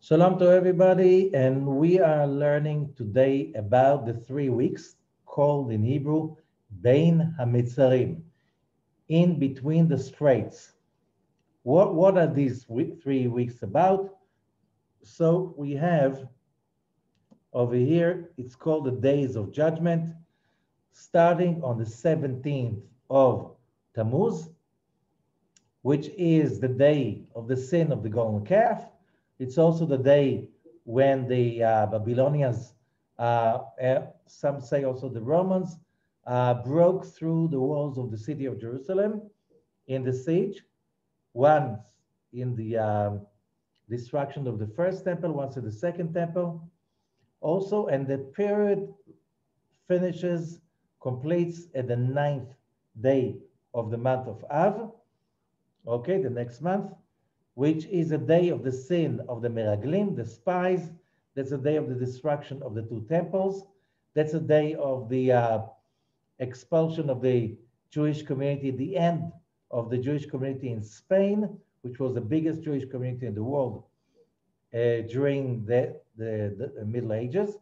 Shalom to everybody, and we are learning today about the 3 weeks called in Hebrew Bein HaMeitsarim, in between the straits. What are these 3 weeks about? So we have over here, it's called the Days of Judgment, starting on the 17th of Tammuz, which is the day of the sin of the golden calf. It's also the day when the Babylonians, some say also the Romans, broke through the walls of the city of Jerusalem in the siege, once in the destruction of the first temple, once in the second temple. Also, and the period completes at the 9th day of the month of Av, okay, the next month, which is a day of the sin of the Meraglim, the spies. That's a day of the destruction of the two temples. That's a day of the expulsion of the Jewish community, the end of the Jewish community in Spain, which was the biggest Jewish community in the world during the Middle Ages.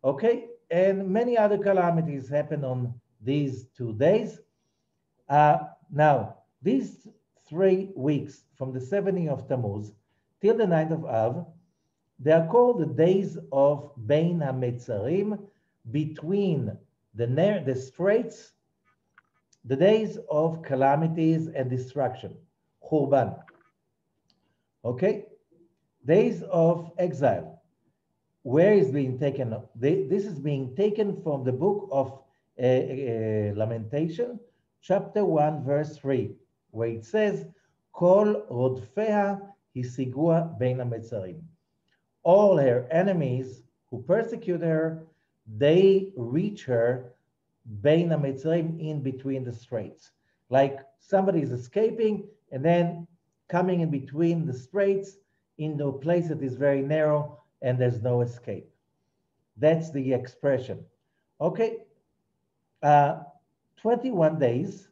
Okay, and many other calamities happen on these 2 days. Now, these 3 weeks from the 17th of Tammuz till the 9th of Av, they are called the days of Bein HaMeitsarim, between the straits, the days of calamities and destruction, Churban. Okay, days of exile. Where is being taken? This is being taken from the book of Lamentation, chapter 1, verse 3, where it says, Kol rodfeha hisigua bein hametzarim. All her enemies who persecute her, they reach her bein hametzarim, in between the straits. Like somebody is escaping and then coming in between the straits into a place that is very narrow and there's no escape. That's the expression. Okay, 21 days.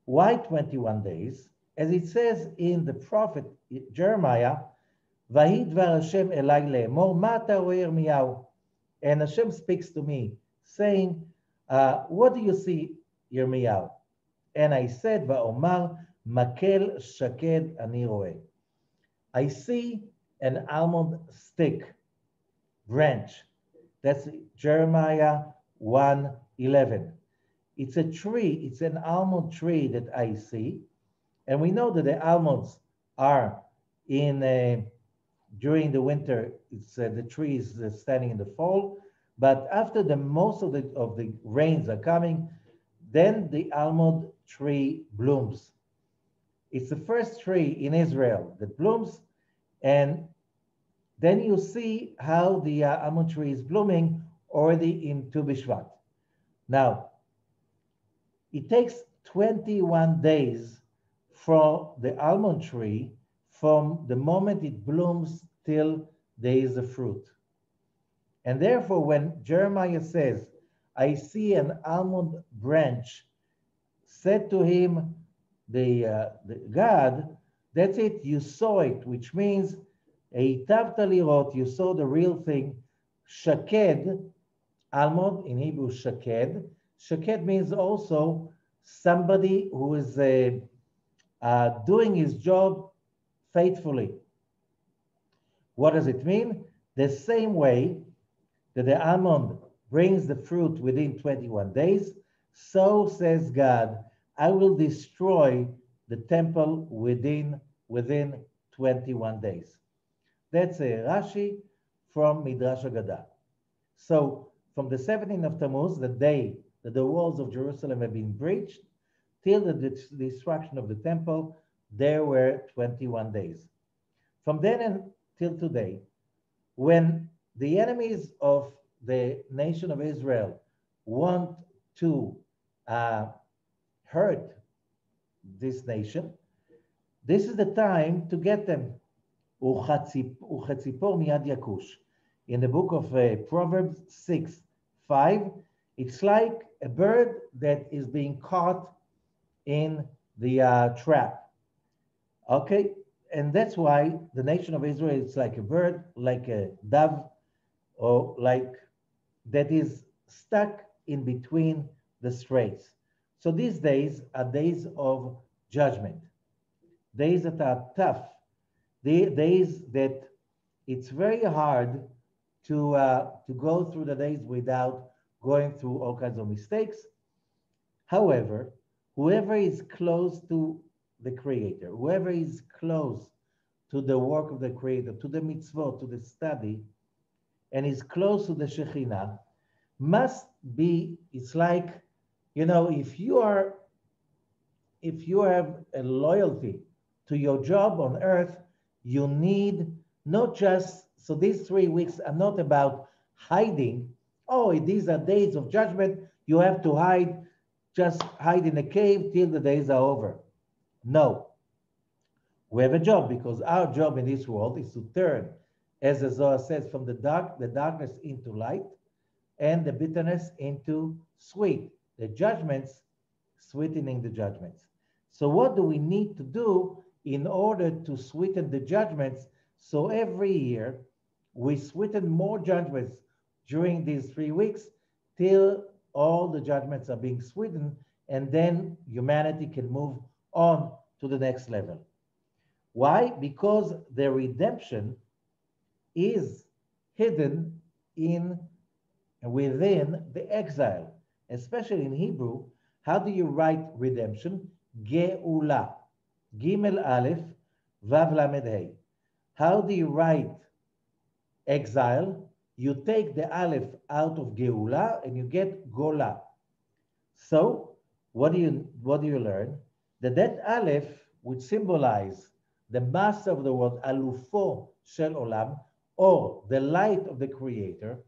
Why 21 days? As it says in the prophet Jeremiah, Vahi dvar Hashem elai le'emor, ma ta ro'eh Yirmiyahu? And Hashem speaks to me, saying, what do you see, Yirmiyahu? And I said, Va'omar, makel shaked ani ro'eh. I see an almond stick, branch. That's Jeremiah 1:11. It's a tree, it's an almond tree that I see. And we know that the almonds are during the winter, it's the tree is standing in the fall. But after most of the rains are coming, then the almond tree blooms. It's the first tree in Israel that blooms. And then you see how the almond tree is blooming already in Tu B'Shvat. Now, it takes 21 days for the almond tree from the moment it blooms till there is a fruit. And therefore, when Jeremiah says, I see an almond branch, said to him, the God, that's it, you saw it, which means, Eitavta lirot, you saw the real thing. Shaked, almond, in Hebrew, shaked. Shaked means also somebody who is doing his job faithfully. What does it mean? The same way that the almond brings the fruit within 21 days, so says God, I will destroy the temple within 21 days. That's a Rashi from Midrash Haggadah. So from the 17th of Tammuz, the day that the walls of Jerusalem have been breached, till the destruction of the temple, there were 21 days. From then until today, when the enemies of the nation of Israel want to hurt this nation, this is the time to get them. Uchatzipor miyad yakush. In the book of Proverbs 6:5, it's like a bird that is being caught in the trap. Okay, And that's why the nation of Israel is like a bird, like a dove, or like that is stuck in between the straits. So these days are days of judgment, days that are tough, days that it's very hard to go through the days without going through all kinds of mistakes. However, whoever is close to the Creator, whoever is close to the work of the Creator, to the mitzvot, to the study, and is close to the Shekhinah, must be, it's like, if you have a loyalty to your job on earth, you need not just, so these 3 weeks are not about hiding. Oh, these are days of judgment. You have to hide, just hide in a cave till the days are over. No, we have a job because our job in this world is to turn, as the Zohar says, from the darkness into light and the bitterness into sweet. The judgments, sweetening the judgments. So what do we need to do in order to sweeten the judgments? So every year we sweeten more judgments during these 3 weeks till all the judgments are being sweetened, and then humanity can move on to the next level. Why? Because the redemption is hidden within the exile, especially in Hebrew. How do you write redemption? Geula, Gimel Aleph, Vav Lamed Hey. How do you write exile? You take the Aleph out of Geula and you get Gola. So what do you learn? That Aleph, which symbolize the master of the world, Alufo Shel Olam, or the light of the Creator.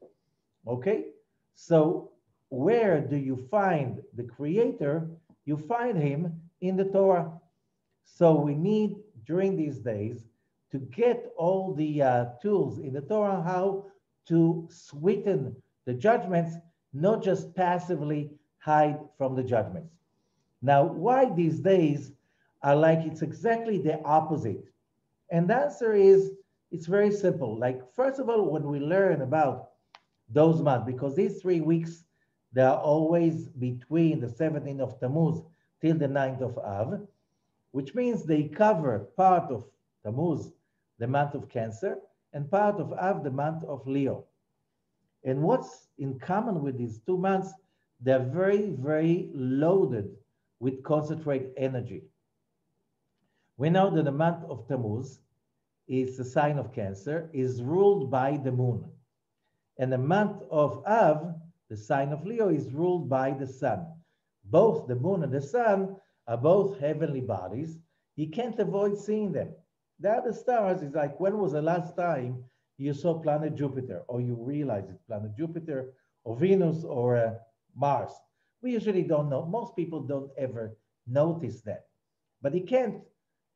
Okay, so where do you find the Creator? You find him in the Torah. So we need, during these days, to get all the tools in the Torah, how to sweeten the judgments, not just passively hide from the judgments. Now, why these days are like it's exactly the opposite? And the answer is, it's very simple. Like, first of all, when we learn about those months, because these 3 weeks, they are always between the 17th of Tammuz till the 9th of Av, which means they cover part of Tammuz, the month of Cancer, and part of Av, the month of Leo. And what's in common with these 2 months, they're very, very loaded with concentrated energy. We know that the month of Tammuz is the sign of Cancer, is ruled by the moon. And the month of Av, the sign of Leo, is ruled by the sun. Both the moon and the sun are both heavenly bodies. You can't avoid seeing them. The other stars is like, when was the last time you saw planet Jupiter, or you realize it's planet Jupiter, or Venus, or Mars? We usually don't know. Most people don't ever notice that. But you can't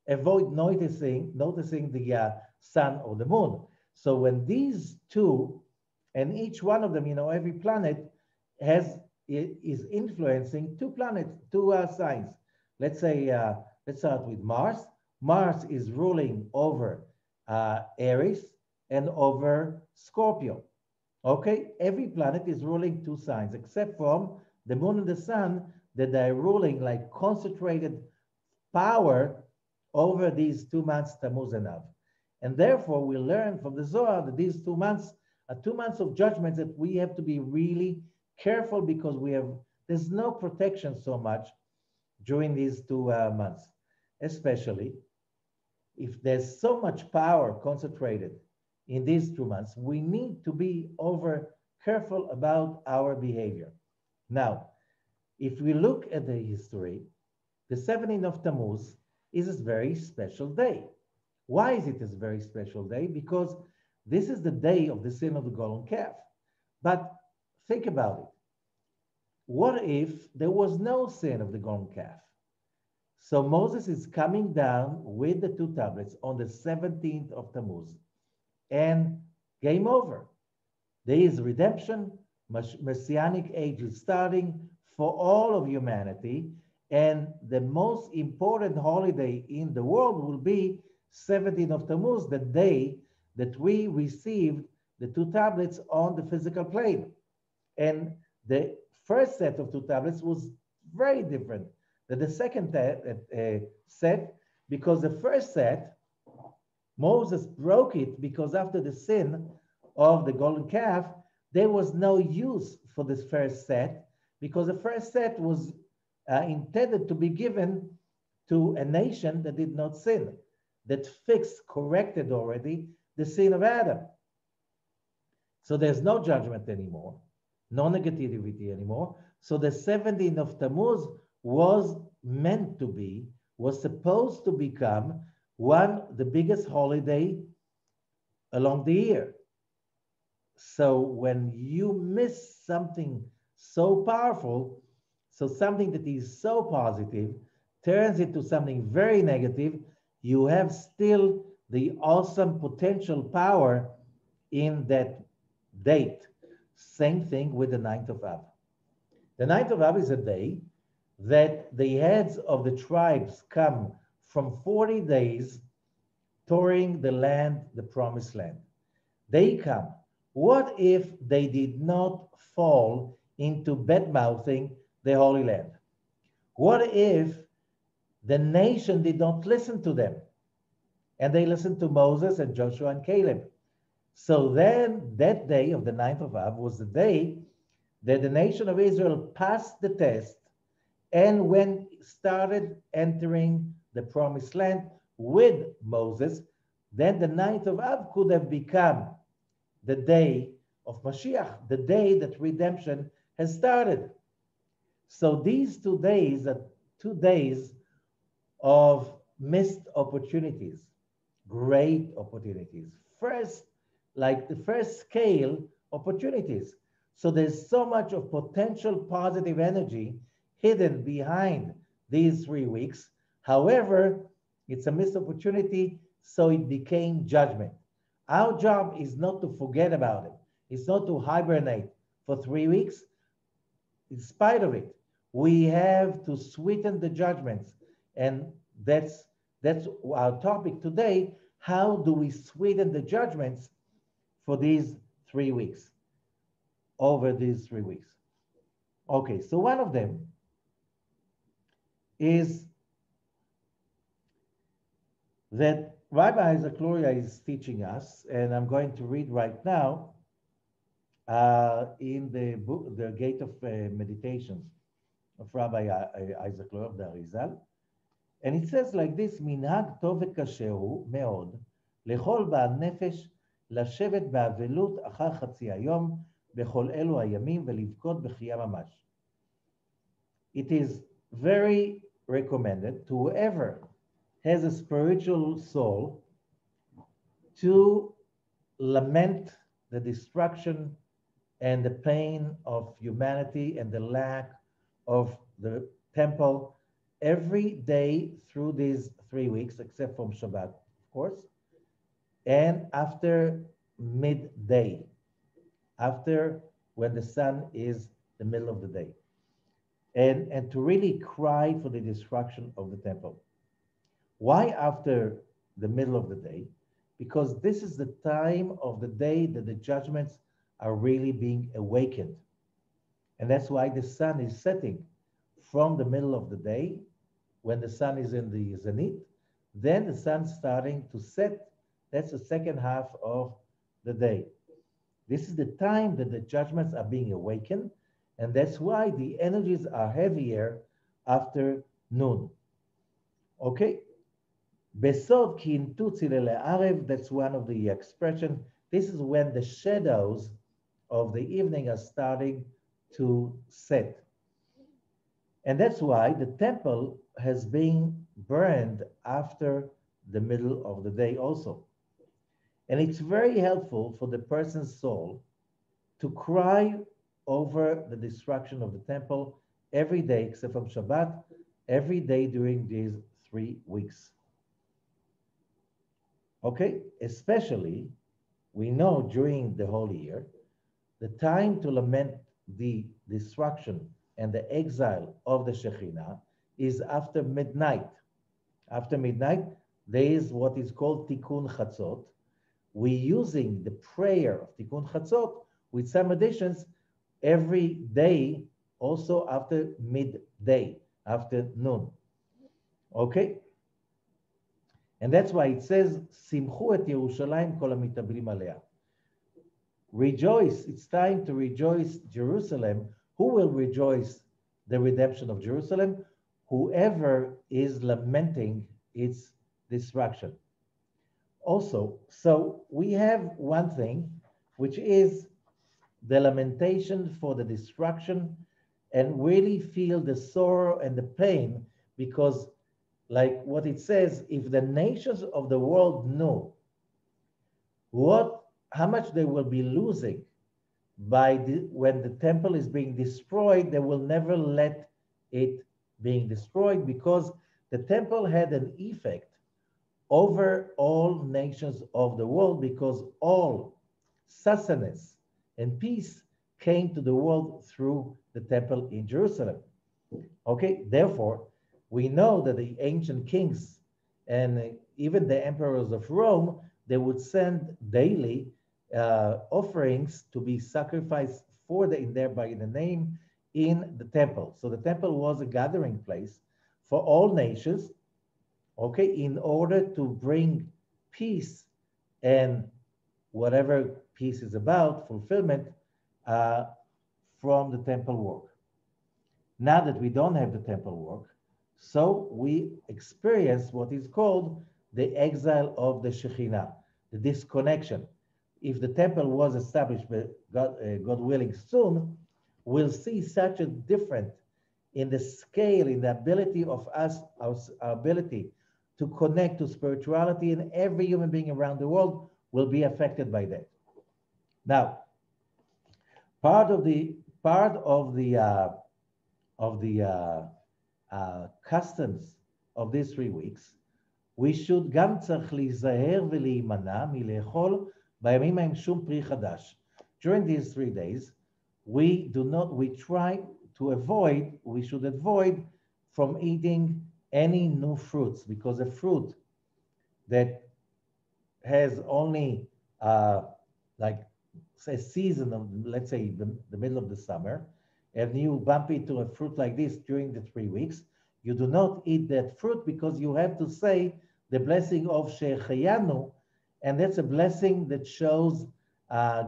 avoid noticing the sun or the moon. So when these two, and each one of them, every planet is influencing 2 planets, 2 signs. Let's say, let's start with Mars. Mars is ruling over Aries and over Scorpio. Okay, every planet is ruling 2 signs, except from the moon and the sun, that they're ruling like concentrated power over these 2 months, Tammuz and Av. And therefore, we learn from the Zohar that these 2 months are 2 months of judgment that we have to be really careful, because there's no protection so much during these 2 months, especially if there's so much power concentrated in these 2 months. We need to be over careful about our behavior. Now, if we look at the history, the 17th of Tammuz is a very special day. Why is it a very special day? Because this is the day of the sin of the golden calf. But think about it. What if there was no sin of the golden calf? So Moses is coming down with the 2 tablets on the 17th of Tammuz, and game over. There is redemption. Messianic age is starting for all of humanity, and the most important holiday in the world will be 17th of Tammuz, the day that we received the two tablets on the physical plane. And the first set of two tablets was very different than the second set, because the first set, Moses broke it because after the sin of the golden calf, there was no use for this first set, because the first set was intended to be given to a nation that did not sin, that corrected already the sin of Adam. So there's no judgment anymore, no negativity anymore. So the 17th of Tammuz was supposed to become the biggest holiday along the year. So when you miss something so powerful, so something that is so positive turns into something very negative, you have still the awesome potential power in that date. Same thing with the 9th of Av. The 9th of Av is a day that the heads of the tribes come from 40 days touring the land, the promised land. They come. What if they did not fall into bad-mouthing the Holy Land? What if the nation did not listen to them and they listened to Moses and Joshua and Caleb? So then that day of the 9th of Av was the day that the nation of Israel passed the test and when started entering the promised land with Moses, then the 9th of Av could have become the day of Mashiach, the day that redemption has started. So these 2 days are 2 days of missed opportunities, great opportunities. First, like the first scale opportunities. So there's so much of potential positive energy hidden behind these 3 weeks. However, it's a missed opportunity, so it became judgment. Our job is not to forget about it. It's not to hibernate for 3 weeks. In spite of it, we have to sweeten the judgments. And that's our topic today. How do we sweeten the judgments for these 3 weeks, over these 3 weeks? Okay, so one of them is that Rabbi Lurie is teaching us, and I'm going to read right now in the book, The Gate of Meditations of Rabbi Isaac Lurie of the Arizal. And it says like this, מנהג טוב וקשה הוא מאוד לכל בעל נפש לשבת באבלות אחר חצי היום בכל אלו הימים ולבכות בכייה ממש. It is very recommended to whoever has a spiritual soul to lament the destruction and the pain of humanity and the lack of the temple every day through these 3 weeks, except from Shabbat, of course, and after midday, after when the sun is the middle of the day, and to really cry for the destruction of the temple. Why after the middle of the day? Because this is the time of the day that the judgments are really being awakened. And that's why the sun is setting from the middle of the day, when the sun is in the zenith, then the sun starting to set. That's the second half of the day. This is the time that the judgments are being awakened, and that's why the energies are heavier after noon. Okay? Besod ki intu tzilele arev, that's one of the expression. This is when the shadows of the evening are starting to set. And that's why the temple has been burned after the middle of the day also. And it's very helpful for the person's soul to cry over the destruction of the temple every day, except from Shabbat, every day during these 3 weeks. Okay, especially, we know during the whole year, the time to lament the destruction and the exile of the Shekhinah is after midnight. After midnight, there is what is called Tikkun Chatzot. We're using the prayer of Tikkun Chatzot with some additions every day, also after midday, after noon. Okay? And that's why it says, Simchu et Yerushalayim kol hamitablim alea. Rejoice, it's time to rejoice Jerusalem. Who will rejoice the redemption of Jerusalem? Whoever is lamenting its destruction. Also, so we have one thing, which is the lamentation for the destruction, and really feel the sorrow and the pain, because like what it says, if the nations of the world knew how much they will be losing when the temple is being destroyed, they will never let it being destroyed, because the temple had an effect over all nations of the world, because all sustenance and peace came to the world through the temple in Jerusalem. Okay, therefore, we know that the ancient kings and even the emperors of Rome, they would send daily offerings to be sacrificed for the name in the temple. So the temple was a gathering place for all nations, okay, in order to bring peace and whatever peace is about, fulfillment from the temple work. Now that we don't have the temple work, so we experience what is called the exile of the Shekhinah, the disconnection. If the temple was established, God willing, soon, we'll see such a difference in the scale, in the ability of us, our ability to connect to spirituality, and every human being around the world will be affected by that. Now, part of the customs of these 3 weeks, we should גם צריך להיזהר ולהימנע מלאכול בימים ההם שום פרי חדש. During these 3 days, we should avoid from eating any new fruits, because a fruit that has only like a season of, let's say, the middle of the summer, and you bump into a fruit like this during the 3 weeks, you do not eat that fruit, because you have to say the blessing of Shehecheyanu, and that's a blessing that shows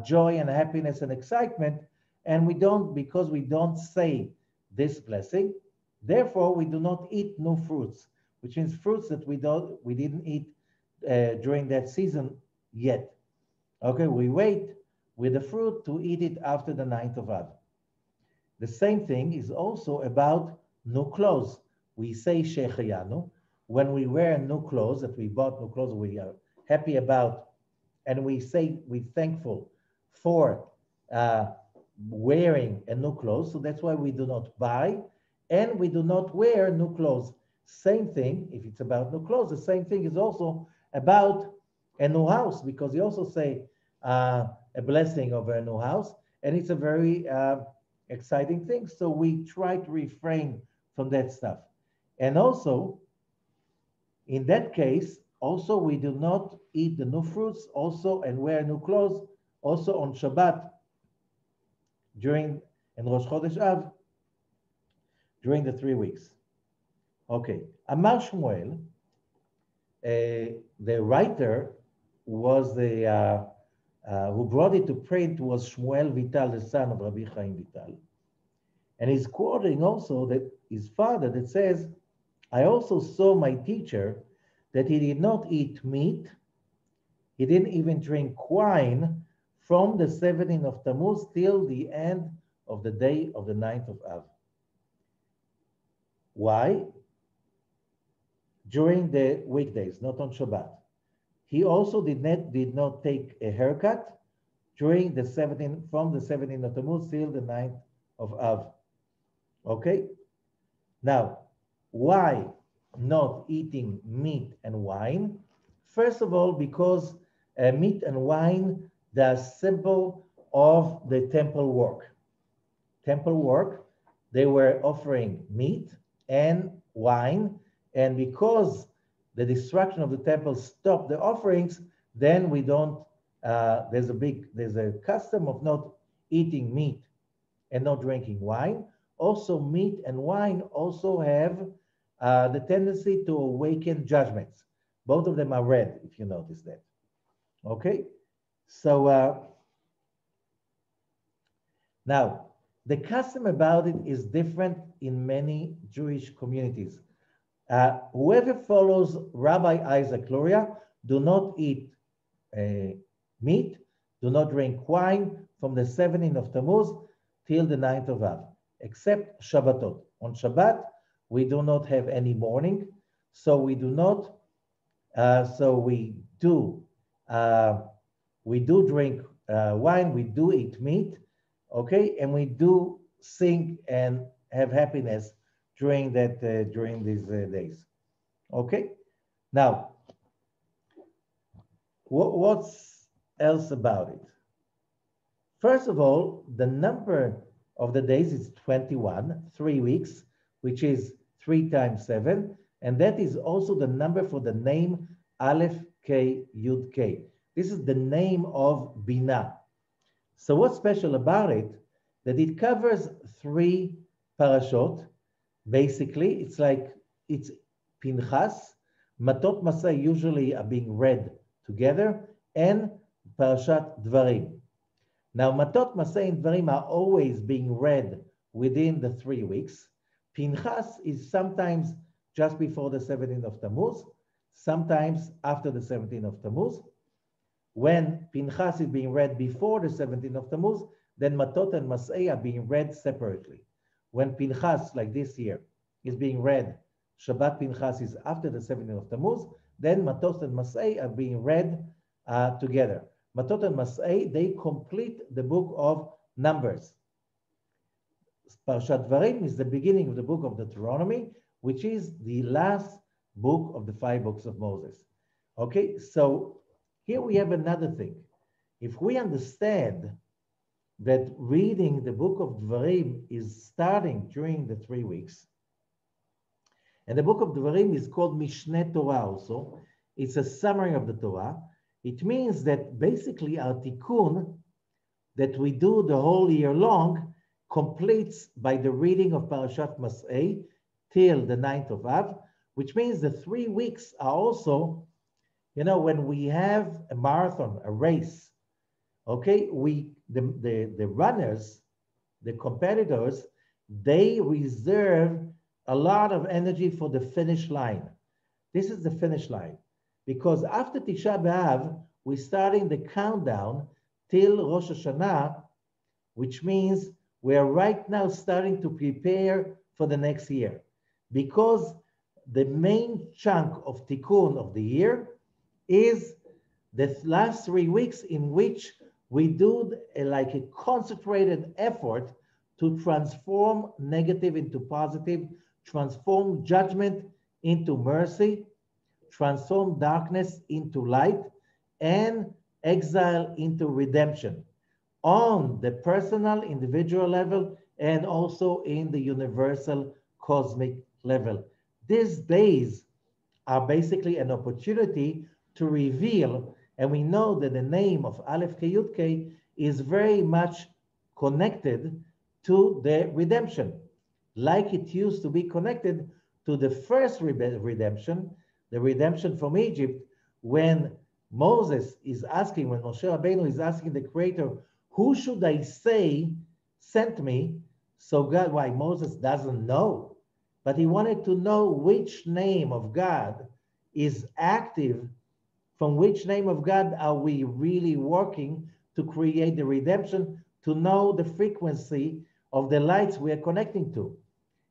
joy and happiness and excitement, and because we don't say this blessing, therefore we do not eat new fruits, which means fruits that we didn't eat during that season yet. Okay, we wait with the fruit to eat it after the 9th of Av. The same thing is also about new clothes. We say Shehecheyanu when we wear new clothes, that we bought new clothes we are happy about, and we say we're thankful for wearing a new clothes. So that's why we do not buy and we do not wear new clothes. Same thing, if it's about new clothes, the same thing is also about a new house, because you also say a blessing of a new house, and it's a very exciting thing. So we try to refrain from that stuff. And also, in that case, also we do not eat the new fruits also and wear new clothes also on Shabbat and Rosh Chodesh Av during the 3 weeks. Okay, Amar Shmuel, the writer was who brought it to print was Shmuel Vital, the son of Rabbi Chaim Vital. And he's quoting also that his father that says, I also saw my teacher that he did not eat meat, he didn't even drink wine from the 17th of Tammuz till the end of the day of the 9th of Av. Why? During the weekdays, not on Shabbat. He also did not take a haircut during the 17th, from the 17th of Tammuz till the 9th of Av. Okay? Now, why not eating meat and wine? First of all, because meat and wine, they are symbol of the temple work. Temple work, they were offering meat and wine, and because the destruction of the temple stopped the offerings, then we don't, there's a custom of not eating meat and not drinking wine. Also, meat and wine also have the tendency to awaken judgments. Both of them are red, if you notice that. Okay? So now, the custom about it is different in many Jewish communities. Whoever follows Rabbi Isaac Lurie, do not eat meat, do not drink wine from the 17th of Tammuz till the 9th of Av, except Shabbatot. On Shabbat, we do not have any mourning, so we do not, we do drink wine, we do eat meat, okay, and we do sing and have happiness during that during these days. Okay, now what's else about it? First of all, the number of the days is 21, 3 weeks, which is 3 times 7, and that is also the number for the name Aleph K Yud K. This is the name of Bina. So what's special about it? That it covers 3 parashot. Basically, it's Pinchas, Matot Masai usually are being read together, and Parashat Dvarim. Now, Matot Masai and Dvarim are always being read within the 3 weeks. Pinchas is sometimes just before the 17th of Tammuz, sometimes after the 17th of Tammuz. When Pinchas is being read before the 17th of Tammuz, then Matot and Masai are being read separately. When Pinchas, like this year, is being read, Shabbat Pinchas is after the 17th of Tammuz, then Matot and Masai are being read together. Matot and Masai, they complete the book of Numbers. Parashat Dvarim is the beginning of the book of Deuteronomy, which is the last book of the 5 books of Moses. Okay, so here we have another thing. If we understand that reading the book of Dvarim is starting during the 3 weeks, and the book of Dvarim is called Mishneh Torah also, it's a summary of the Torah. It means that basically our tikkun that we do the whole year long completes by the reading of Parashat Mas'ei till the 9th of Av, which means the 3 weeks are also, you know, when we have a marathon, a race, okay, the runners, the competitors, they reserve a lot of energy for the finish line. This is the finish line. Because after Tisha B'Av, we're starting the countdown till Rosh Hashanah, which means we are right now starting to prepare for the next year. Because the main chunk of tikkun of the year is the last 3 weeks in which we do like a concentrated effort to transform negative into positive, transform judgment into mercy, transform darkness into light, and exile into redemption on the personal, individual level, and also in the universal cosmic level. These days are basically an opportunity to reveal, and we know that the name of Aleph K Yud K is very much connected to the redemption, like it used to be connected to the first redemption, the redemption from Egypt, when Moses is asking, when Moshe Rabbeinu is asking the Creator, who should I say sent me? So God, why? Moses doesn't know, but he wanted to know which name of God is active, from which name of God are we really working to create the redemption, to know the frequency of the lights we are connecting to.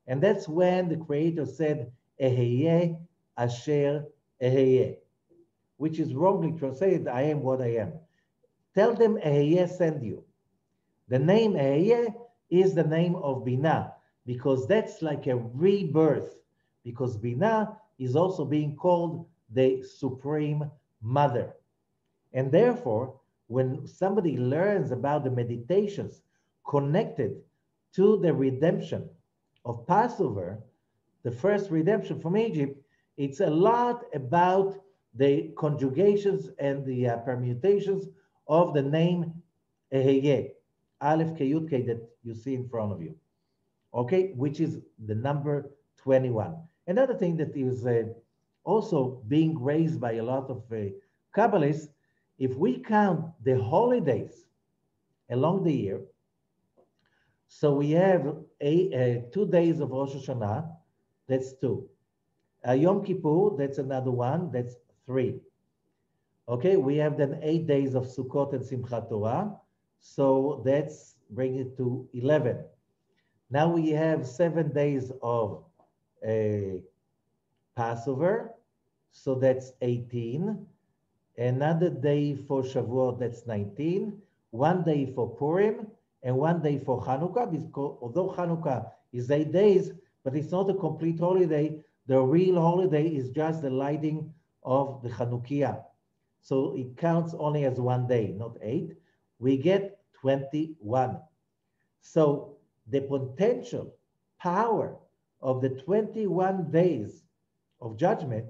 And that's when the Creator said, Eheyeh Asher Eheyeh, which is wrongly translated, I am what I am. Tell them Eheyeh send you. The name Eheyeh is the name of Binah, because that's like a rebirth, because Binah is also being called the Supreme Mother. And therefore, when somebody learns about the meditations connected to the redemption of Passover, the first redemption from Egypt, It's a lot about the conjugations and the permutations of the name Eheye, Aleph K Yud K that you see in front of you, okay, which is the number 21. Another thing that is also being raised by a lot of Kabbalists, if we count the holidays along the year, so we have 2 days of Rosh Hashanah, that's 2. Yom Kippur, that's another one, that's 3. Okay, we have then 8 days of Sukkot and Simchat Torah, so that's bring it to 11. Now we have 7 days of Passover, so that's 18. Another day for Shavuot, that's 19. 1 day for Purim, and 1 day for Hanukkah, because although Hanukkah is 8 days, but it's not a complete holiday. The real holiday is just the lighting of the Chanukiah. So it counts only as 1 day, not 8. We get 21. So the potential power of the 21 days of judgment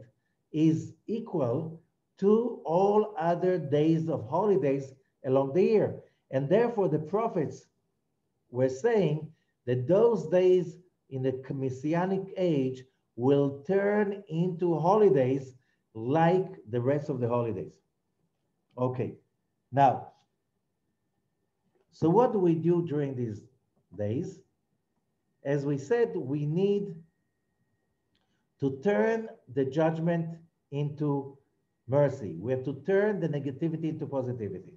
is equal to all other days of holidays along the year. And therefore the prophets were saying that those days in the Messianic age will turn into holidays like the rest of the holidays. Okay, now, so what do we do during these days? As we said, we need to turn the judgment into mercy. We have to turn the negativity into positivity.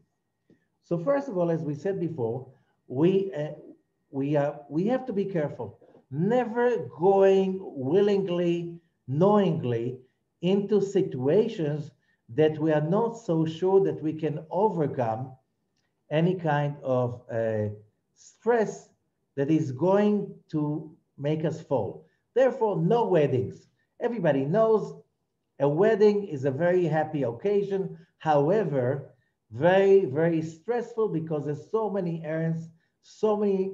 So first of all, as we said before, we have to be careful. Never going willingly, knowingly into situations that we are not so sure that we can overcome any kind of stress that is going to make us fall. Therefore, no weddings. Everybody knows a wedding is a very happy occasion. However, very, very stressful because there's so many errands, so many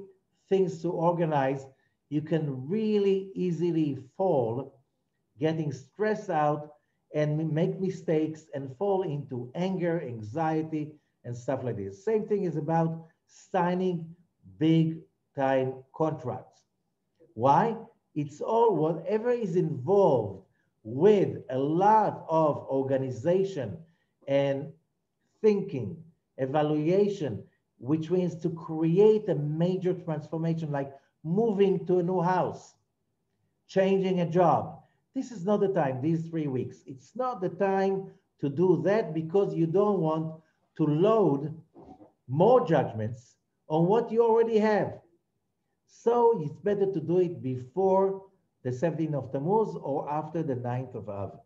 things to organize. You can really easily fall, getting stressed out and make mistakes and fall into anger, anxiety, and stuff like this. Same thing is about signing big time contracts. Why? It's all whatever is involved with a lot of organization and thinking, evaluation, which means to create a major transformation like moving to a new house, changing a job. This is not the time, these 3 weeks. It's not the time to do that because you don't want to load more judgments on what you already have. So it's better to do it before the 17th of Tammuz or after the 9th of Av.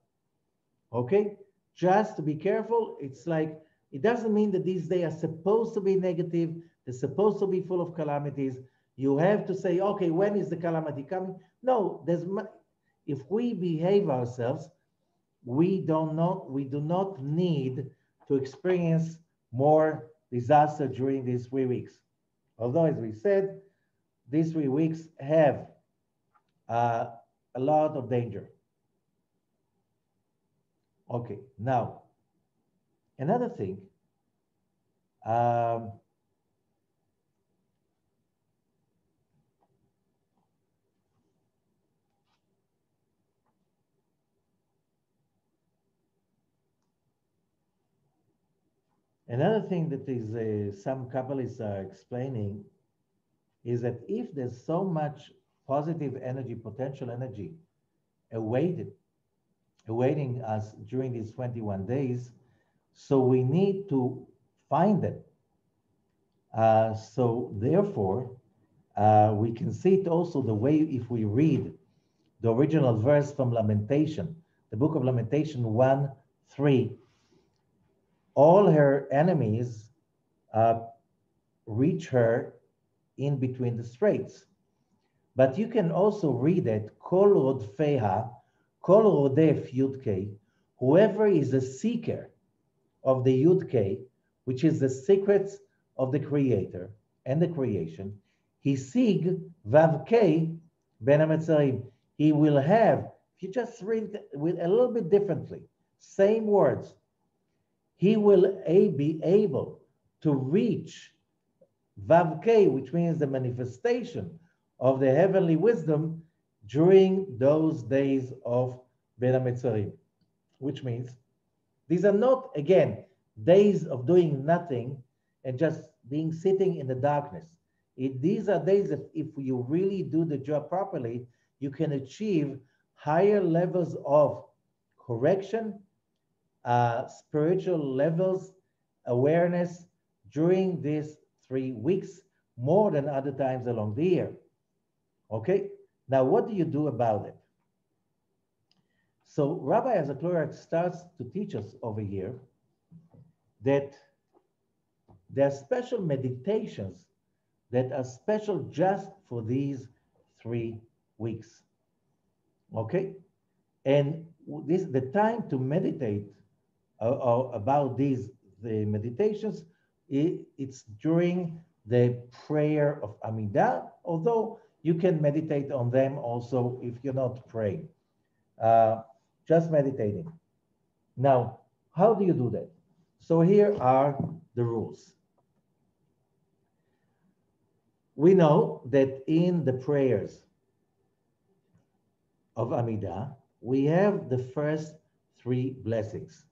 Okay? Just to be careful. It's like, it doesn't mean that these days are supposed to be negative. They're supposed to be full of calamities. You have to say, okay, when is the calamity coming? No, if we behave ourselves, we do not need to experience more disaster during these 3 weeks. Although, as we said, these 3 weeks have a lot of danger. Okay, now, another thing, another thing that is some Kabbalists are explaining is that if there's so much positive energy, potential energy awaiting us during these 21 days, so we need to find them. So therefore, we can see it also the way if we read the original verse from Lamentation, the book of Lamentation 1:3, all her enemies reach her in between the straits. But you can also read it, Kol Rodfeha, Kol Rodef Yudke, whoever is a seeker of the Yudke, which is the secrets of the Creator and the creation, Hisig Vavke Ben HaMeitsarim. He will have if you just read it with a little bit differently, same words, he will be able to reach Vav-K, which means the manifestation of the heavenly wisdom during those days of Bein HaMeitsarim, which means these are not, again, days of doing nothing and just being sitting in the darkness. These are days that if you really do the job properly, you can achieve higher levels of correction, spiritual levels, awareness during these 3 weeks, more than other times along the year. Okay, now what do you do about it? So Rabbi Arizal starts to teach us over here that there are special meditations that are special just for these 3 weeks. Okay, and this the time to meditate about the meditations. It's during the prayer of Amidah, although you can meditate on them also if you're not praying, just meditating. Now, how do you do that? So here are the rules. We know that in the prayers of Amidah, we have the first 3 blessings.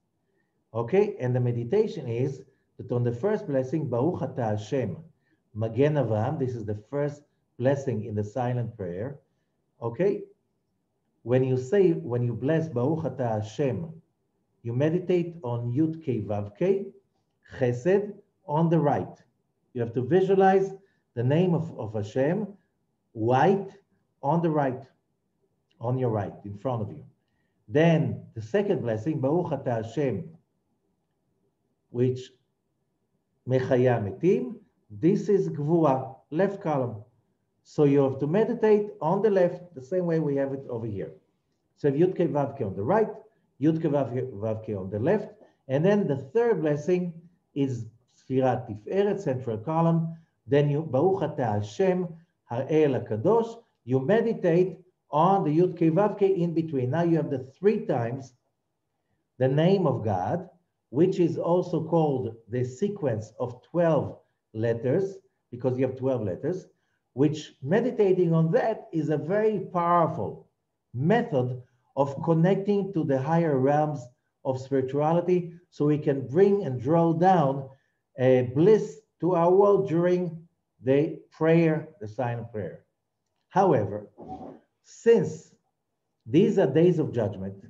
Okay, and the meditation is that on the first blessing, Baruch Ata Hashem, Magen Avraham, this is the first blessing in the silent prayer. Okay, when you bless Baruch Ata Hashem, you meditate on Youdkevitch, Chesed, on the right. You have to visualize the name of Hashem, white, on the right, on your right, in front of you. Then the second blessing, Baruch Ata Hashem, which Mechaya Metim, this is GEVURA, left column. So you have to meditate on the left, the same way we have it over here. So Youdkevitch on the right, Youdkevitch on the left, and then the third blessing is Sfirat Tiferet, central column. Then you Baruch Ata Hashem, Ha'el HaKadosh, you meditate on the Youdkevitch in between. Now you have the 3 times the name of God, which is also called the sequence of 12 letters, because you have 12 letters, which meditating on that is a very powerful method of connecting to the higher realms of spirituality, so we can bring and draw down a bliss to our world during the prayer, the silent prayer. However, since these are days of judgment,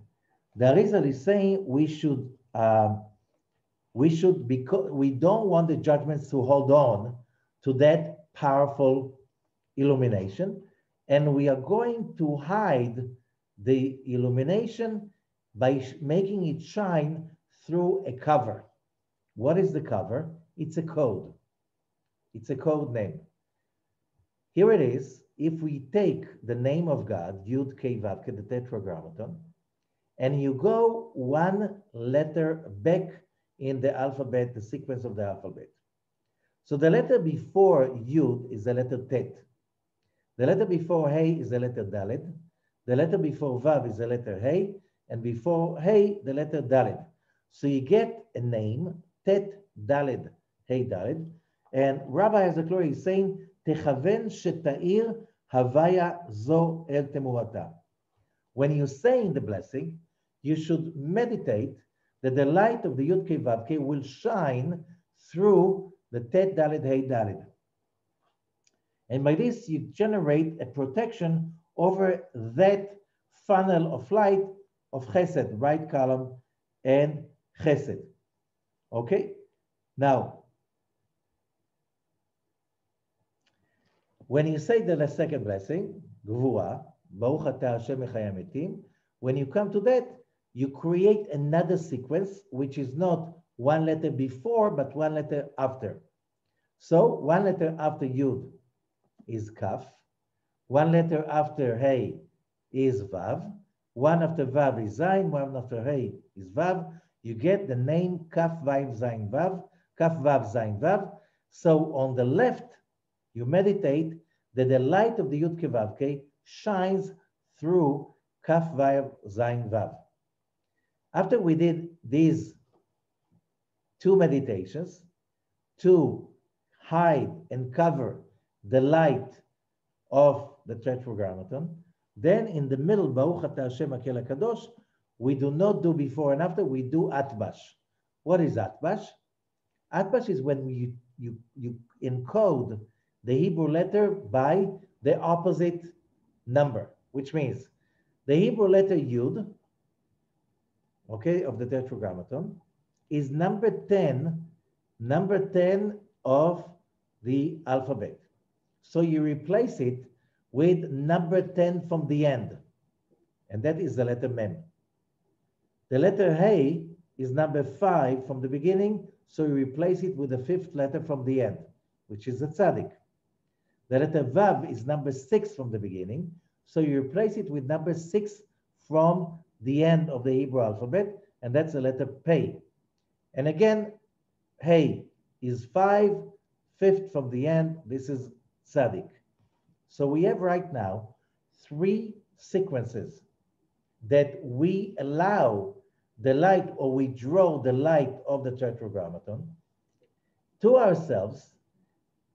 the Arizal is saying we don't want the judgments to hold on to that powerful illumination, and we are going to hide the illumination by making it shine through a cover. What is the cover? It's a code. It's a code name. Here it is. If we take the name of God, Youdkevitch, the Tetragrammaton, and you go 1 letter back in the alphabet, the sequence of the alphabet. So the letter before Yud is the letter Tet. The letter before Hey is the letter Daled. The letter before Vav is the letter Hey, and before Hey, the letter Daled. So you get a name, Tet Daled, Hey Daled, and Rabbi Arizal is saying, Techaven sheta'ir havaya zo el temurata. When you say in the blessing, you should meditate that the light of the Youdkevitch will shine through the Tet Daled Hey Daled. And by this, you generate a protection over that funnel of light of Chesed, right column, and Chesed. Okay? Now, when you say the second blessing, GEVURA, Baruch Ata Hashem Mechaya Metim, when you come to that, you create another sequence, which is not 1 letter before, but 1 letter after. So 1 letter after Yud is Kaf, 1 letter after Hey is Vav, 1 after Vav is Zayin, 1 after Hey is Vav. You get the name Kaf Vav Zayin Vav, Kaf Vav Zayin Vav. So on the left, you meditate that the light of the Youdkevitch shines through Kaf Vav Zayin Vav. After we did these two meditations to hide and cover the light of the Tetragrammaton, then in the middle, Baruch Ata Hashem Hakel HaKadosh, we do not do before and after, we do Atbash. What is Atbash? Atbash is when you encode the Hebrew letter by the opposite number, which means the Hebrew letter Yud, okay, of the Tetragrammaton, is number 10 of the alphabet. So you replace it with number 10 from the end, and that is the letter Mem. The letter Hey is number 5 from the beginning, so you replace it with the 5th letter from the end, which is the Tzadik. The letter Vav is number 6 from the beginning, so you replace it with number 6 from the end of the Hebrew alphabet, and that's the letter Pei. And again, Hey is 5, 5th from the end, this is Tzadik. So we have right now 3 sequences that we allow the light, or we draw the light of the Tetragrammaton to ourselves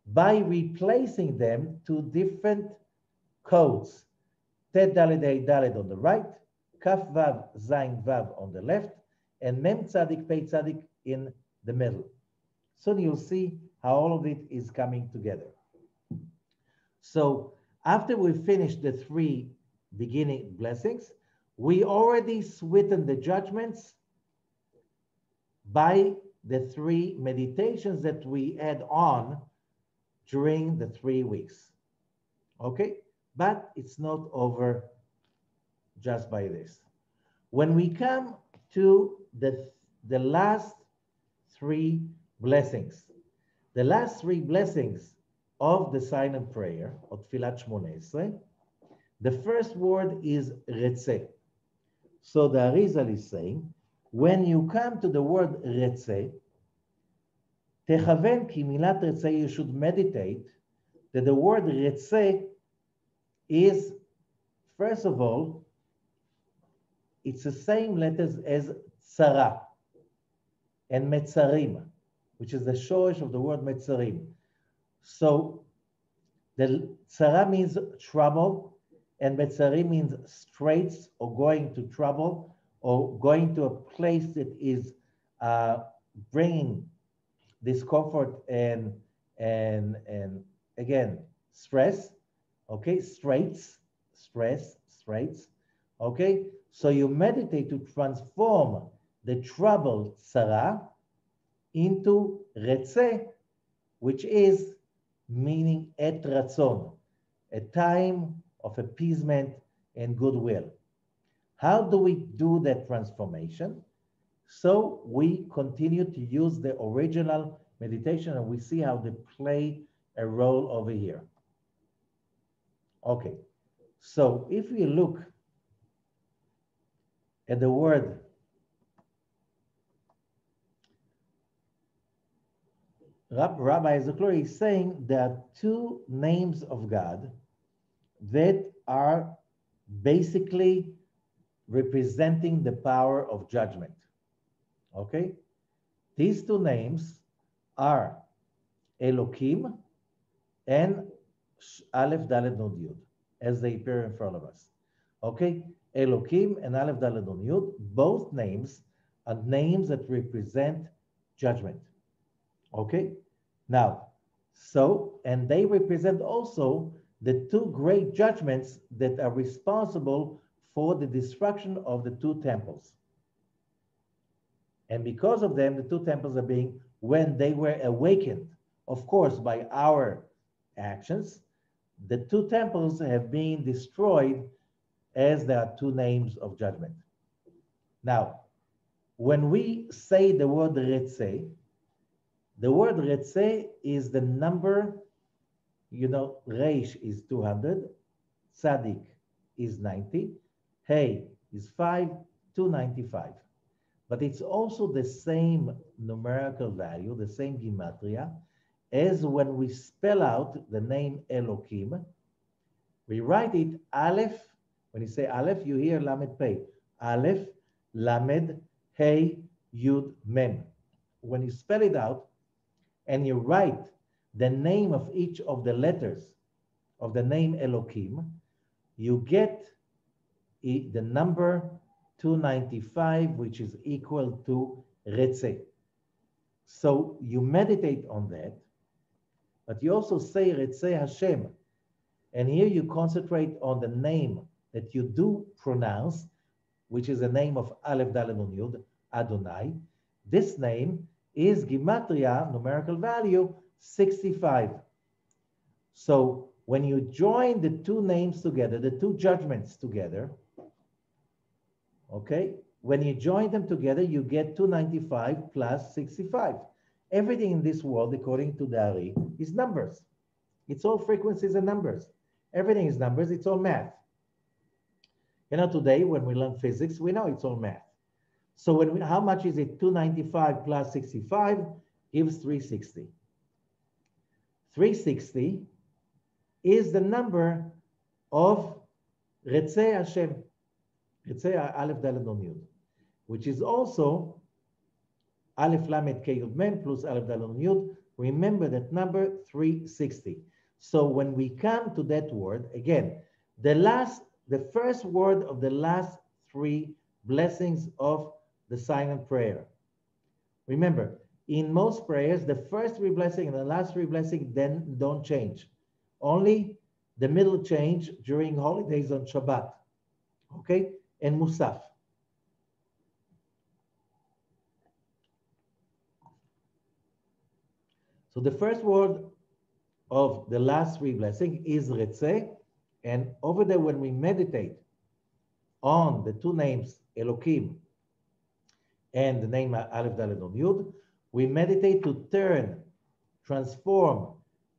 by replacing them to different codes. Tet Daled Hey Daled on the right, Kaf Vav Zayin Vav on the left, and Mem Tzadik Pei Tzadik in the middle. Soon you'll see how all of it is coming together. So after we finish the 3 beginning blessings, we already sweeten the judgments by the 3 meditations that we add on during the 3 weeks. Okay? But it's not over just by this. When we come to the last 3 blessings, the last 3 blessings of the silent prayer, of Tfilat Shmoneh Esrei, the first word is Retzeh. So the Arizal is saying, when you come to the word Retzeh, Techaven ki milat Retzeh, you should meditate that the word Retzeh is, first of all, it's the same letters as Tzara and Meitsarim, which is the shoresh of the word Meitsarim. So the Tzara means trouble, and Meitsarim means straits, or going to trouble, or going to a place that is bringing discomfort and again stress. Okay, straits, stress, straits. Okay, so you meditate to transform the trouble Tzara into Retzeh, which is meaning et ratzon, a time of appeasement and goodwill. How do we do that transformation? So we continue to use the original meditation, and we see how they play a role over here. Okay, so if we look at the word Rabbi Lurie is saying there are 2 names of God that are basically representing the power of judgment. Okay? These 2 names are Elokim and Aleph Dalet Nun Yud, as they appear in front of us. Okay? Elokim and Aleph Dalet Nun Yud, both names are names that represent judgment. Okay? Now, so, and they represent also the 2 great judgments that are responsible for the destruction of the 2 temples. And because of them, the 2 temples are being, when they were awakened, of course, by our actions, the 2 temples have been destroyed, as there are 2 names of judgment. Now, when we say the word Retzeh, the word Retzeh is the number, you know, Reish is 200, Tzadik is 90, Hey is 5, 295. But it's also the same numerical value, the same gematria, as when we spell out the name Elokim. We write it Aleph When you say Aleph, you hear Lamed Pei. Aleph, Lamed, Hey, Yud, Mem. When you spell it out and you write the name of each of the letters of the name Elokim, you get the number 295, which is equal to Retzeh. So you meditate on that, but you also say Retzeh Hashem. And here you concentrate on the name that you do pronounce, which is the name of Aleph Dalet Nun Yud, Adonai. This name is Gematria, numerical value, 65. So when you join the two names together, the two judgments together, okay, when you join them together, you get 295 plus 65. Everything in this world, according to the Ari, is numbers. It's all frequencies and numbers. Everything is numbers, it's all math. You know, today when we learn physics, we know it's all math. So how much is it? 295 plus 65 gives 360. 360 is the number of Retzeh Hashem, Retzeh Aleph Dalet Nun Yud, which is also Aleph Lamed Kei Yud Mem plus Aleph Dalet Nun Yud. Remember that number 360. So when we come to that word, again, the first word of the last three blessings of the silent prayer. Remember, in most prayers, the first three blessings and the last three blessings then don't change. Only the middle change during holidays on Shabbat, okay, and Musaf. So the first word of the last three blessings is Retzeh, and over there when we meditate on the two names Elokim and the name Aleph Dalet Nun Yud, we meditate to transform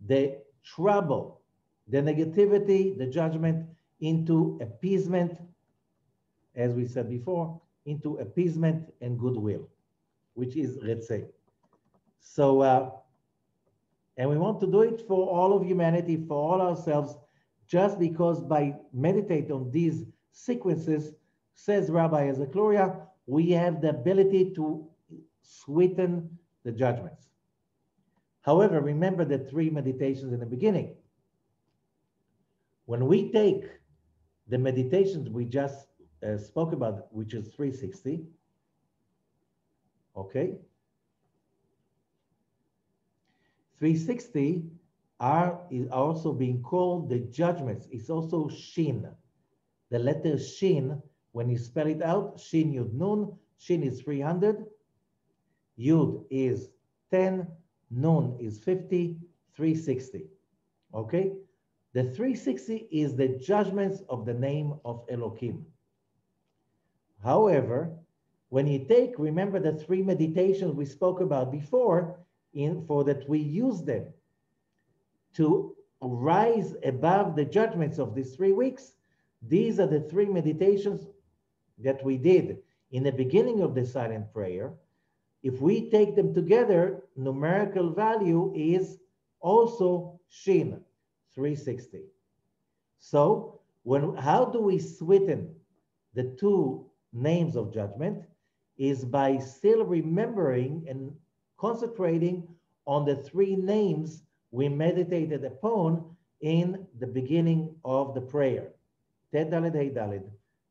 the trouble, the negativity, the judgment into appeasement, as we said before, into appeasement and goodwill, which is Retzeh. So, and we want to do it for all of humanity, for all ourselves, just because by meditating on these sequences, says Rabbi Arizal, we have the ability to sweeten the judgments. However, remember the three meditations in the beginning. When we take the meditations we just spoke about, which is 360, okay? 360 is also being called the judgments. It's also Shin. The letter Shin, when you spell it out, Shin Yud Nun, Shin is 300, Yud is 10, Nun is 50, 360. Okay? The 360 is the judgments of the name of Elokim. However, when you remember the three meditations we spoke about before, for that we use them to rise above the judgments of these 3 weeks. These are the three meditations that we did in the beginning of the silent prayer. If we take them together, numerical value is also Shin, 360. So how do we sweeten the two names of judgment? Is by still remembering and concentrating on the three names we meditated upon in the beginning of the prayer. Tet Daled Hey Daled,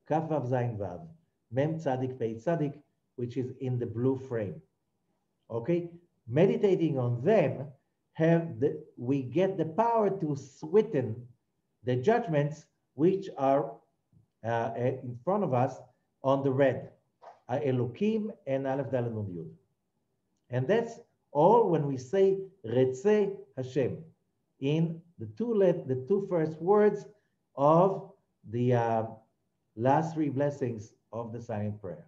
Kaf Vav Zayin Vav, Mem Tzadik Pei Tzadik, which is in the blue frame. Okay, meditating on them, we get the power to sweeten the judgments which are in front of us on the red, Elokim and Aleph Dalet Nun Yud. And that's all when we say Retzeh Hashem in the two first words of the last three blessings of the silent prayer.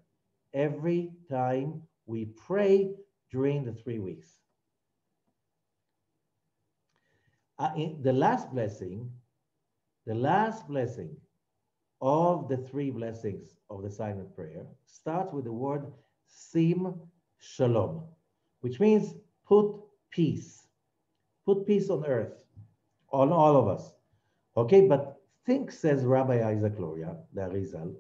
Every time we pray during the 3 weeks. In the last blessing of the three blessings of the silent prayer starts with the word Sim Shalom, which means put peace on earth, on all of us. Okay, but think, says Rabbi Isaac Lurie, the Arizal,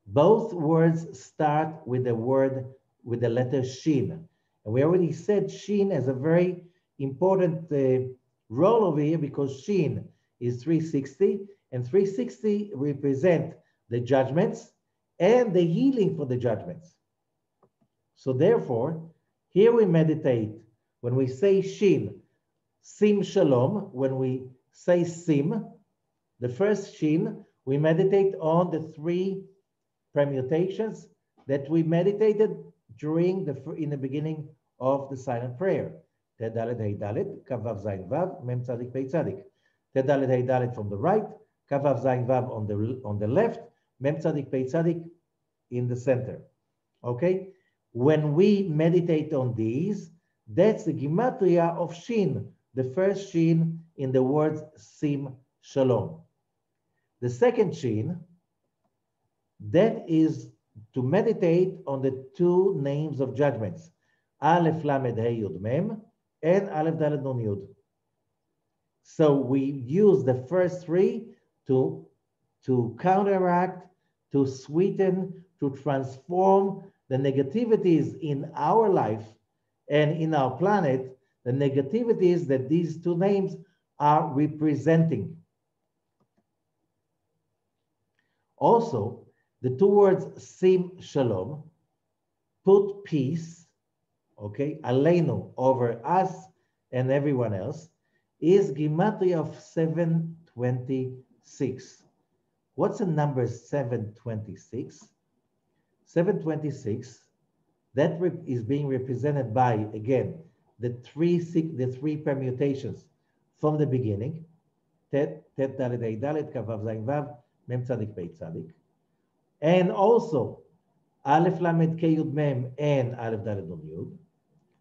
both words start with with the letter Shin. And we already said Shin has a very important role over here because Shin is 360, and 360 represent the judgments and the healing for the judgments. So therefore, here we meditate. When we say Shin, Sim Shalom, when we say Sim, the first Shin, we meditate on the three permutations that we meditated in the beginning of the silent prayer. Ted Dalet Hey Dalet, Kavav Zayin Vav, Mem Tzadik Pei Tzadik. Ted Dalet Hey Dalet from the right, Kavav Zayin Vav on the left, Mem Tzadik Pei Tzadik in the center. Okay? When we meditate on these, that's the gematria of Shin, the first Shin in the words Sim Shalom. The second Shin, that is to meditate on the two names of judgments, Aleph Lamed Hey Yud Mem and Aleph Dalet Nun Yud. So we use the first three to counteract, to sweeten, to transform the negativities in our life and in our planet, the negativities that these two names are representing. Also, the two words Sim Shalom, put peace, okay, Aleinu, over us and everyone else, is gematria of 726. What's the number 726? 726, that is being represented by, again, the three permutations from the beginning, Tet Dalet Hey Dalet, Kavav Zayin Vav, Mem Tzadik Pei Tzadik. And also, Aleph Lamed Ke Yud Mem and Aleph Dalet Nun Yud,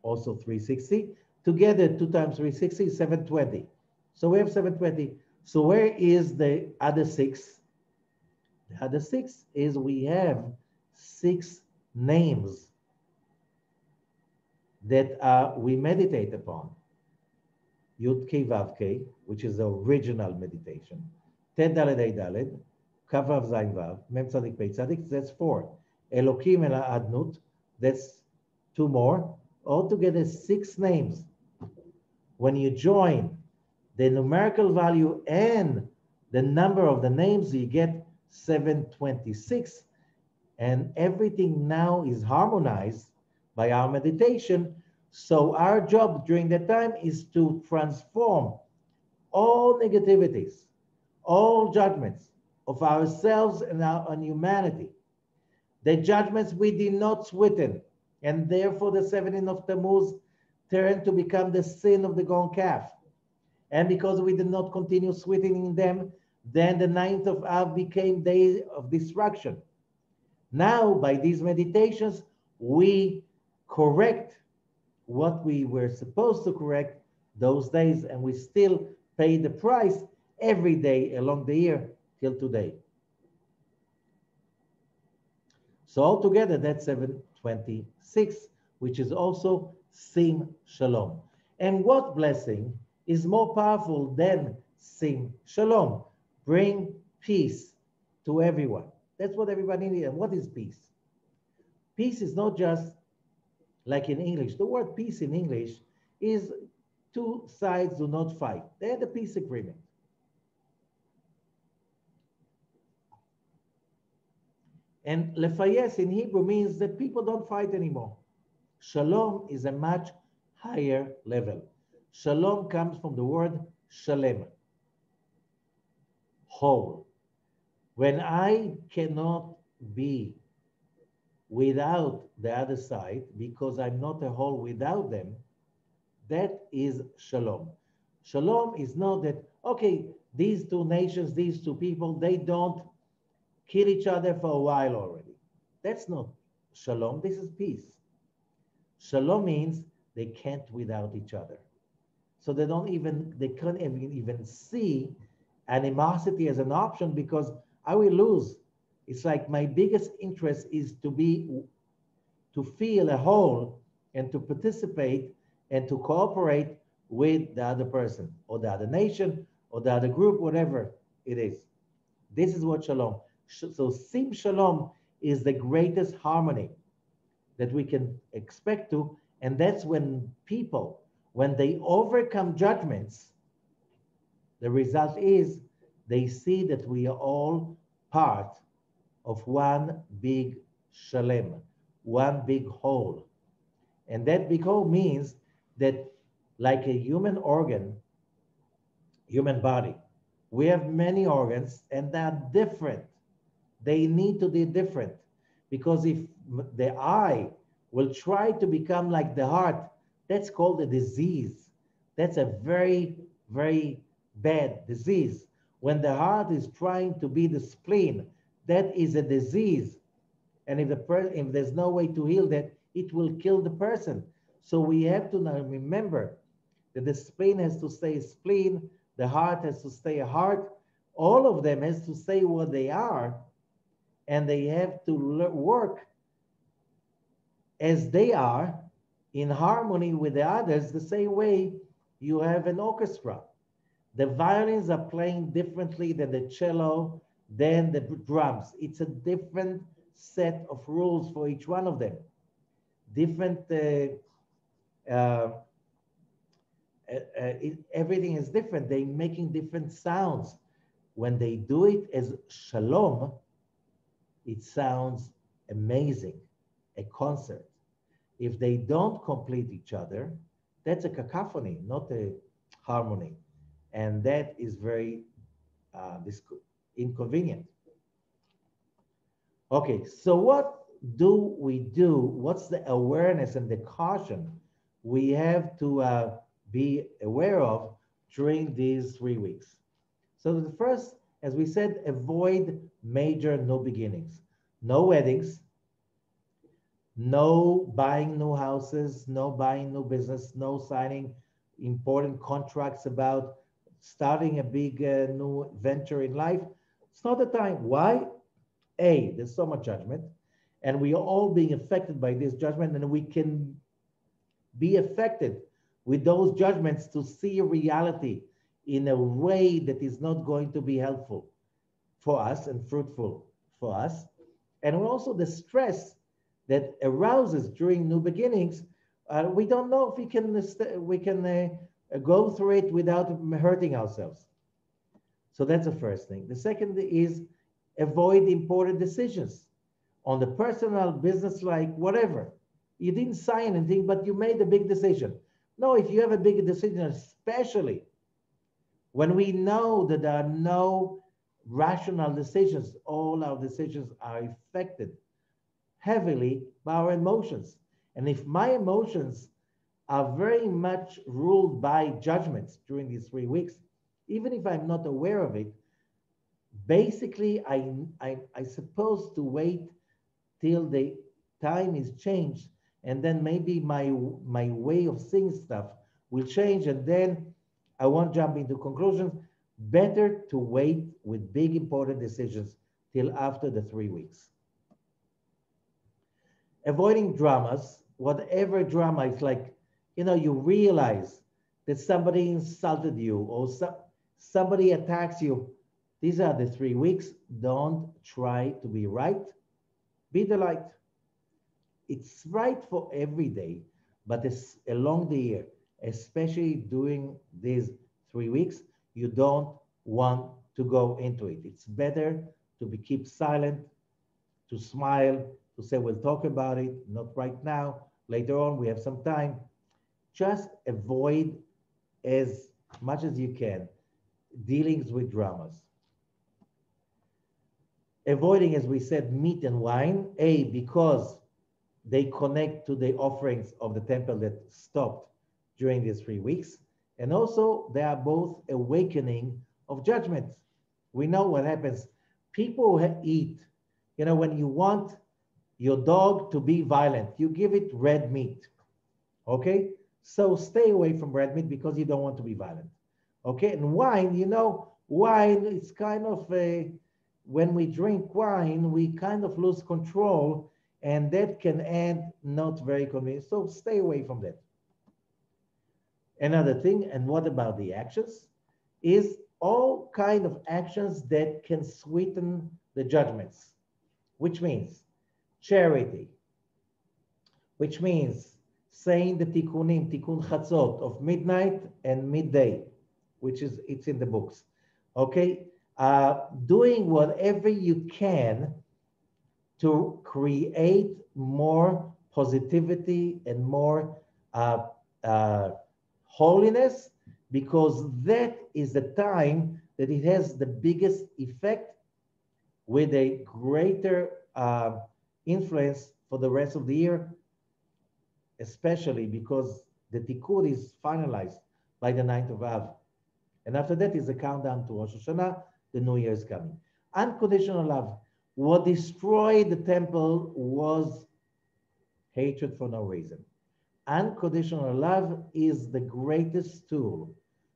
also 360. Together, 2 times 360 is 720. So we have 720. So where is the other 6? The other 6 is we have 6 names that we meditate upon. Youdkevitch, which is the original meditation. Tet Dalet Hey Dalet, Kavav Zayin Vav, Mem Tzadik Pei Tzadik, that's 4. Elokim El Adnut, that's 2 more. Altogether 6 names. When you join the numerical value and the number of the names, you get 726. And everything now is harmonized by our meditation. So our job during that time is to transform all negativities, all judgments of ourselves and on humanity. The judgments we did not sweeten, and therefore the 17th of Tammuz turned to become the sin of the golden calf. And because we did not continue sweetening them, then the 9th of Av became day of destruction. Now, by these meditations, we correct what we were supposed to correct those days, and we still pay the price every day along the year till today. So altogether, that's 726, which is also Sim Shalom. And what blessing is more powerful than Sim Shalom? Bring peace to everyone. That's what everybody needs. And what is peace? Peace is not just like in English. The word peace in English is 2 sides do not fight. They're the peace agreement. And lefayes in Hebrew means that people don't fight anymore. Shalom is a much higher level. Shalom comes from the word shalem, whole. When I cannot be without the other side because I'm not a whole without them, that is shalom. Shalom is not that, okay, these 2 nations, these 2 people, they don't kill each other for a while already. That's not shalom, this is peace. Shalom means they can't without each other. So they can't even see animosity as an option because I will lose. It's like my biggest interest is to feel a whole and to participate and to cooperate with the other person or the other nation or the other group, whatever. it is. This is what shalom. So sim shalom is the greatest harmony that we can expect to, and that's when people, when they overcome judgments, the result is they see that we are all part of one big shalem, one big whole. And that big whole means that like a human organ, human body, we have many organs and they're different. They need to be different because if the eye will try to become like the heart, that's called a disease. That's a very, very bad disease. When the heart is trying to be the spleen, that is a disease. And if there's no way to heal that, it will kill the person. So we have to now remember that the spleen has to stay a spleen, the heart has to stay a heart, all of them has to stay what they are, and they have to work as they are in harmony with the others, the same way you have an orchestra. The violins are playing differently than the cello, than the drums. It's a different set of rules for each one of them. Different, everything is different. They're making different sounds. When they do it as shalom, it sounds amazing, a concert. If they don't complete each other, that's a cacophony, not a harmony. And that is very inconvenient. Okay, so what do we do? What's the awareness and the caution we have to be aware of during these 3 weeks? So the first, as we said, avoid major new beginnings. No weddings, no buying new houses, no buying new business, no signing important contracts about starting a big new venture in life. It's not the time. Why? A, there's so much judgment, and we are all being affected by this judgment, and we can be affected with those judgments to see reality in a way that is not going to be helpful for us and fruitful for us. And also the stress that arouses during new beginnings, we don't know if we can go through it without hurting ourselves. So that's the first thing. The second is avoid important decisions on the personal, business, like whatever. You didn't sign anything, but you made a big decision. No, if you have a big decision, especially when we know that there are no rational decisions, all our decisions are affected heavily by our emotions. And if my emotions are very much ruled by judgments during these 3 weeks, even if I'm not aware of it, basically I supposed to wait till the time is changed, and then maybe my way of seeing stuff will change, and then I won't jump into conclusions. Better to wait with big important decisions till after the 3 weeks. Avoiding dramas, whatever drama, it's like, you realize that somebody insulted you or somebody attacks you. These are the 3 weeks. Don't try to be right. Be the light. It's right for every day, but it's along the year, especially during these 3 weeks, you don't want to go into it. It's better to keep silent, to smile, to say, we'll talk about it, not right now, later on, we have some time. Just avoid as much as you can dealings with dramas. Avoiding, as we said, meat and wine, because they connect to the offerings of the temple that stopped during these 3 weeks. And also, they are both awakening of judgments. We know what happens. People eat, when you want your dog to be violent, you give it red meat. Okay? So stay away from red meat because you don't want to be violent. Okay? And wine, wine is kind of when we drink wine, we kind of lose control, and that can end not very convenient. So stay away from that. Another thing, and what about the actions, is all kind of actions that can sweeten the judgments, which means charity, which means saying the tikkunim, tikkun chatzot of midnight and midday, which is, it's in the books, okay? Doing whatever you can to create more positivity and more holiness, because that is the time that it has the biggest effect with a greater influence for the rest of the year, especially because the tikkun is finalized by the 9th of Av. And after that is a countdown to Rosh Hashanah, the New Year is coming. Unconditional love. What destroyed the temple was hatred for no reason. Unconditional love is the greatest tool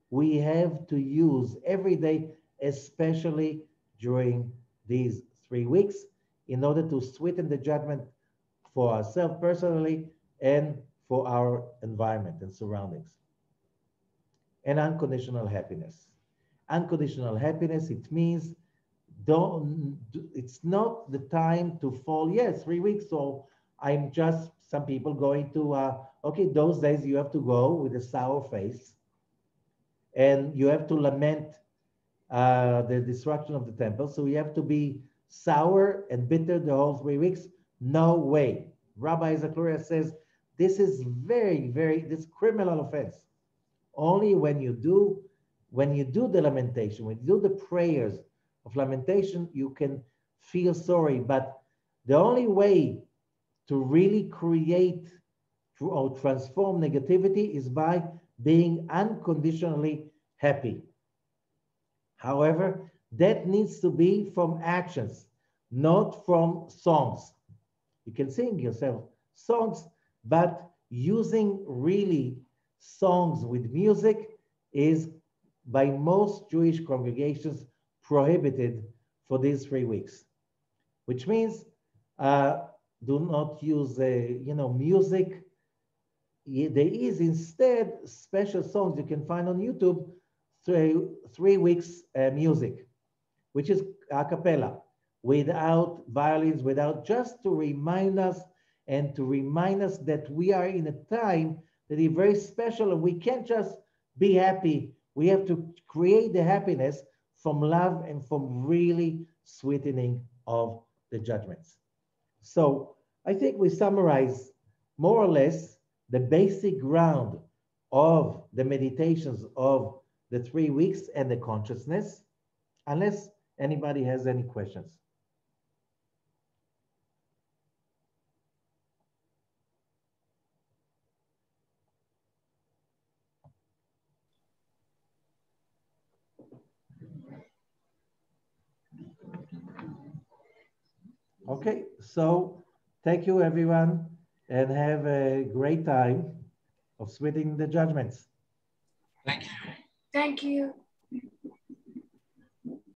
we have to use every day, especially during these 3 weeks, in order to sweeten the judgment for ourselves personally and for our environment and surroundings. And unconditional happiness. Unconditional happiness, it means it's not the time to fall, yes, 3 weeks, so I'm just, some people going to, okay, those days you have to go with a sour face and you have to lament the destruction of the temple. So you have to be sour and bitter the whole 3 weeks. No way. Rabbi Lurie says, this is this criminal offense. Only when you do the lamentation, when you do the prayers of lamentation, you can feel sorry. But the only way to really create or transform negativity is by being unconditionally happy. However, that needs to be from actions, not from songs. You can sing yourself songs, but using really songs with music is by most Jewish congregations prohibited for these 3 weeks, which means do not use music. There is instead special songs you can find on YouTube, 3 weeks music, which is a cappella, without violins, without, just to remind us and to remind us that we are in a time that is very special and we can't just be happy. We have to create the happiness from love and from really sweetening of the judgments. So I think we summarize more or less the basic ground of the meditations of the 3 weeks and the consciousness, unless anybody has any questions. Okay, so thank you everyone and have a great time of sweetening the judgments. Thank you. Thank you.